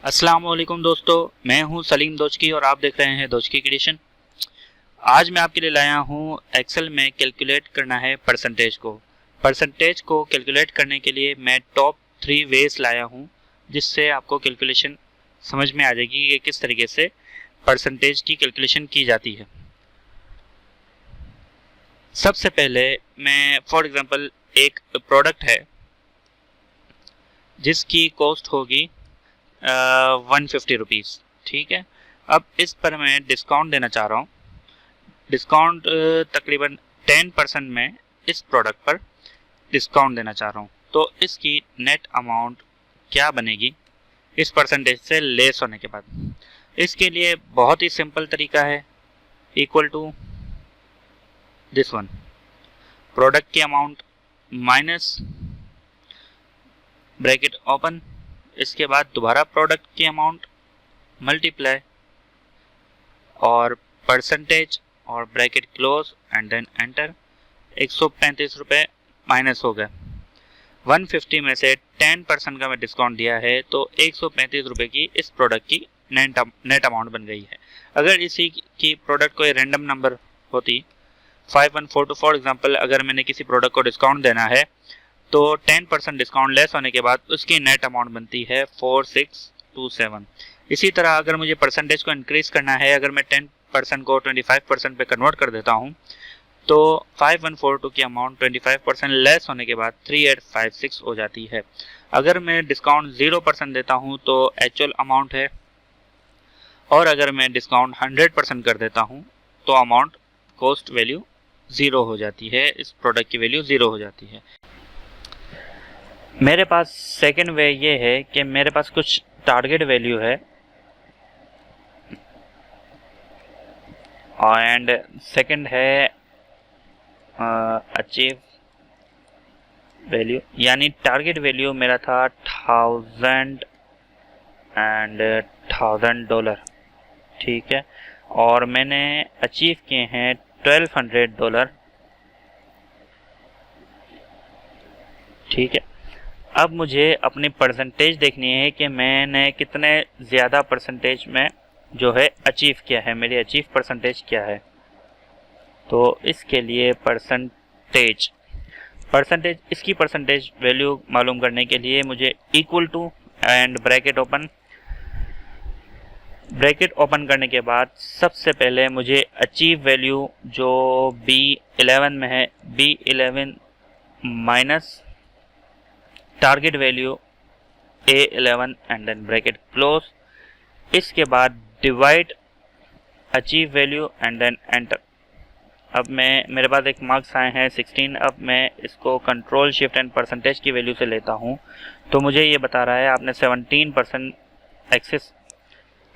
अस्सलाम वालेकुम दोस्तों, मैं हूं सलीम दोचकी और आप देख रहे हैं दोचकी क्रिएशन। आज मैं आपके लिए लाया हूं एक्सेल में कैलकुलेट करना है परसेंटेज को। परसेंटेज को कैलकुलेट करने के लिए मैं टॉप 3 वेज लाया हूं, जिससे आपको कैलकुलेशन समझ में आ जाएगी कि किस तरीके से परसेंटेज की कैलकुलेशन की जाती है। सबसे पहले मैं फॉर एग्जांपल एक प्रोडक्ट है जिसकी कॉस्ट होगी 150 रुपीज़, ठीक है। अब इस पर मैं डिस्काउंट देना चाह रहा हूँ। डिस्काउंट तकरीबन 10% में इस प्रोडक्ट पर डिस्काउंट देना चाह रहा हूँ। तो इसकी नेट अमाउंट क्या बनेगी इस परसेंटेज से लेस होने के बाद? इसके लिए बहुत ही सिंपल तरीका है, equal to this one, product की अमाउंट माइनस ब्रैकेट ओपन, इसके बाद दोबारा प्रोडक्ट की अमाउंट मल्टीप्लाई और परसेंटेज और bracket close and then enter. 135 रुपये माइनस हो गए। 150 में से 10% का मैं डिस्काउंट दिया है तो 135 रुपये की इस प्रोडक्ट की नेट अमाउंट बन गई है। अगर इसी की प्रोडक्ट कोई रैंडम नंबर होती 5142 फॉर एग्जांपल, अगर मैंने किसी प्रोडक्ट को डिस्काउंट देना है तो 10% डिस्काउंट लेस होने के बाद उसकी नेट अमाउंट बनती है 4627। इसी तरह अगर मुझे परसेंटेज को इंक्रीज करना है, अगर मैं 10% को 25% पे कन्वर्ट कर देता हूँ तो 5142 की अमाउंट 25% लेस होने के बाद 3856 हो जाती है। अगर मैं डिस्काउंट 0% देता हूँ तो एक्चुअल अमाउंट है, और अगर मैं डिस्काउंट 100% कर देता हूँ तो अमाउंट कॉस्ट वैल्यू 0 हो जाती है, इस प्रोडक्ट की वैल्यू 0 हो जाती है। मेरे पास सेकेंड वे ये है कि मेरे पास कुछ टारगेट वैल्यू है एंड सेकंड है अचीव वैल्यू, यानी टारगेट वैल्यू मेरा था 1000 एंड $1000, ठीक है, और मैंने अचीव किए हैं $1200, ठीक है। अब मुझे अपनी परसेंटेज देखनी है कि मैंने कितने ज़्यादा परसेंटेज में जो है अचीव किया है, मेरी अचीव परसेंटेज क्या है। तो इसके लिए परसेंटेज इसकी परसेंटेज वैल्यू मालूम करने के लिए मुझे equal to and bracket open करने के बाद सबसे पहले मुझे अचीव वैल्यू जो B11 में है, B11 minus target value A11 and then bracket close, इसके बाद divide achieve value and then enter. अब मेरे पास एक मार्क्स आए हैं 16। अब मैं इसको कंट्रोल शिफ्ट एंड परसेंटेज की वैल्यू से लेता हूं तो मुझे ये बता रहा है आपने 17% एक्सेस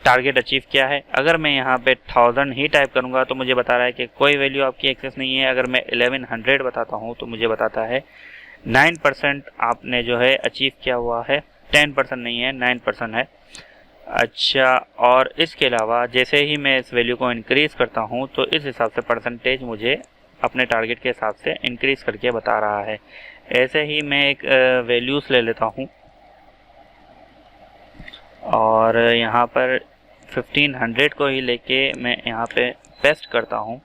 टारगेट अचीव किया है। अगर मैं यहाँ पे 1000 ही टाइप करूँगा तो मुझे बता रहा है कि कोई वैल्यू आपकी एक्सेस नहीं है। अगर मैं 1100 बताता हूँ तो मुझे बताता है 9% आपने जो है अचीव किया हुआ है, 10% नहीं है, 9% है। अच्छा, और इसके अलावा जैसे ही मैं इस वैल्यू को इंक्रीज़ करता हूँ तो इस हिसाब से परसेंटेज मुझे अपने टारगेट के हिसाब से इंक्रीज़ करके बता रहा है। ऐसे ही मैं एक वैल्यूज़ ले लेता हूँ और यहाँ पर 1500 को ही लेके मैं यहाँ पे पेस्ट करता हूँ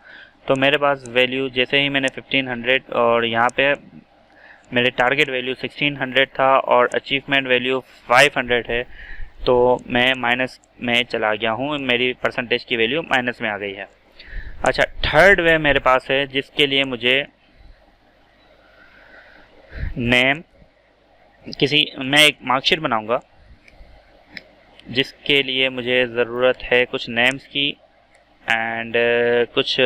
तो मेरे पास वैल्यू, जैसे ही मैंने 1500 और यहाँ पे मेरे टारगेट वैल्यू 1600 था और अचीवमेंट वैल्यू 500 है, तो मैं माइनस में चला गया हूँ, मेरी परसेंटेज की वैल्यू माइनस में आ गई है। अच्छा, थर्ड वे मेरे पास है जिसके लिए मुझे नेम मैं एक मार्कशीट बनाऊंगा जिसके लिए मुझे ज़रूरत है कुछ नेम्स की एंड कुछ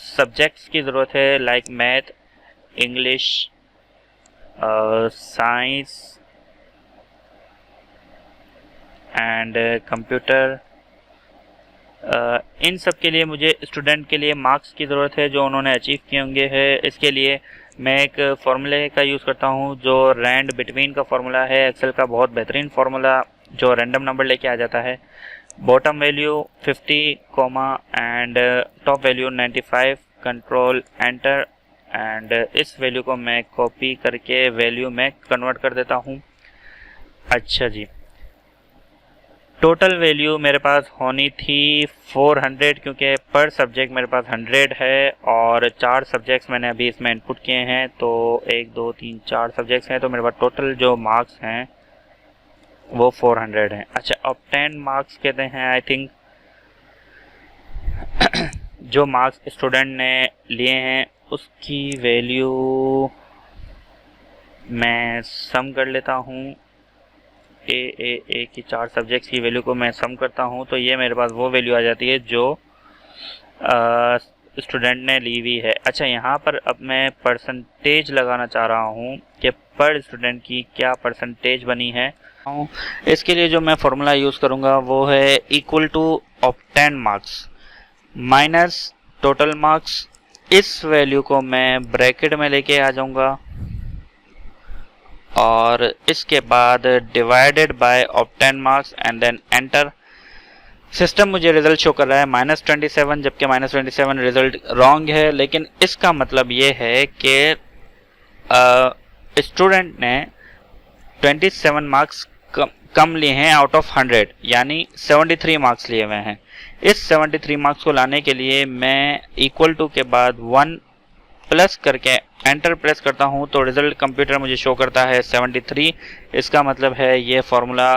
सब्जेक्ट्स की ज़रूरत है, like math, English, science and computer. इन सब के लिए मुझे स्टूडेंट के लिए मार्क्स की ज़रूरत है जो उन्होंने अचीव किए होंगे है। इसके लिए मैं एक फार्मूले का यूज़ करता हूँ जो रैंड बिटवीन का फार्मूला है, एक्सेल का बहुत बेहतरीन फार्मूला जो रैंडम नंबर लेके आ जाता है। Bottom value 50 comma and top value 95, control enter, and इस वैल्यू को मैं कॉपी करके वैल्यू में कन्वर्ट कर देता हूँ। अच्छा जी, टोटल वैल्यू मेरे पास होनी थी 400, क्योंकि पर सब्जेक्ट मेरे पास 100 है और 4 सब्जेक्ट्स मैंने अभी इसमें इनपुट किए हैं, तो 1 2 3 4 सब्जेक्ट्स हैं, तो मेरे पास टोटल जो मार्क्स हैं वो 400 हैं। अच्छा, ऑब्टेन मार्क्स कहते हैं आई थिंक जो मार्क्स स्टूडेंट ने लिए हैं उसकी वैल्यू मैं सम कर लेता हूँ। ए की 4 सब्जेक्ट्स की वैल्यू को मैं सम करता हूँ तो ये मेरे पास वो वैल्यू आ जाती है जो स्टूडेंट ने ली हुई है। अच्छा, यहाँ पर अब मैं परसेंटेज लगाना चाह रहा हूँ कि पर स्टूडेंट की क्या परसेंटेज बनी है। इसके लिए जो मैं फॉर्मूला यूज़ करूँगा वो है equal to obtain marks minus total marks. इस वैल्यू को मैं ब्रैकेट में लेके आ जाऊँगा और इसके बाद divided by obtain marks and then enter. System मुझे रिजल्ट शो कर रहा है -27, जबकि -27 रिजल्ट रॉन्ग है, लेकिन इसका मतलब ये है कि स्टूडेंट ने 27 मार्क्स कम लिए हैं आउट ऑफ 100, यानी 73 मार्क्स लिए हुए हैं। इस 73 मार्क्स को लाने के लिए मैं इक्वल टू के बाद 1 प्लस करके एंटर प्रेस करता हूं तो रिजल्ट कंप्यूटर मुझे शो करता है 73। इसका मतलब है ये फॉर्मूला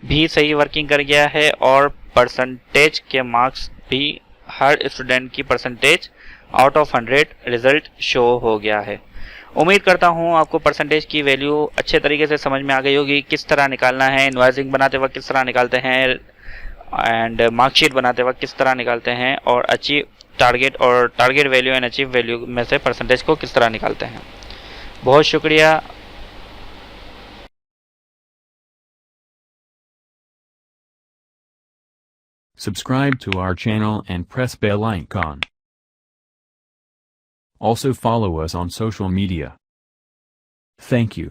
भी सही वर्किंग कर गया है और परसेंटेज के मार्क्स भी हर स्टूडेंट की percentage out of 100 result show हो गया है। उम्मीद करता हूं आपको परसेंटेज की वैल्यू अच्छे तरीके से समझ में आ गई होगी, किस तरह निकालना है, इनवॉइसिंग बनाते वक्त किस तरह निकालते हैं एंड मार्कशीट बनाते वक्त किस तरह निकालते हैं और अचीव टारगेट और target value and achieve value में से परसेंटेज को किस तरह निकालते हैं। बहुत शुक्रिया। Subscribe to our channel and press bell icon. Also follow us on social media. Thank you.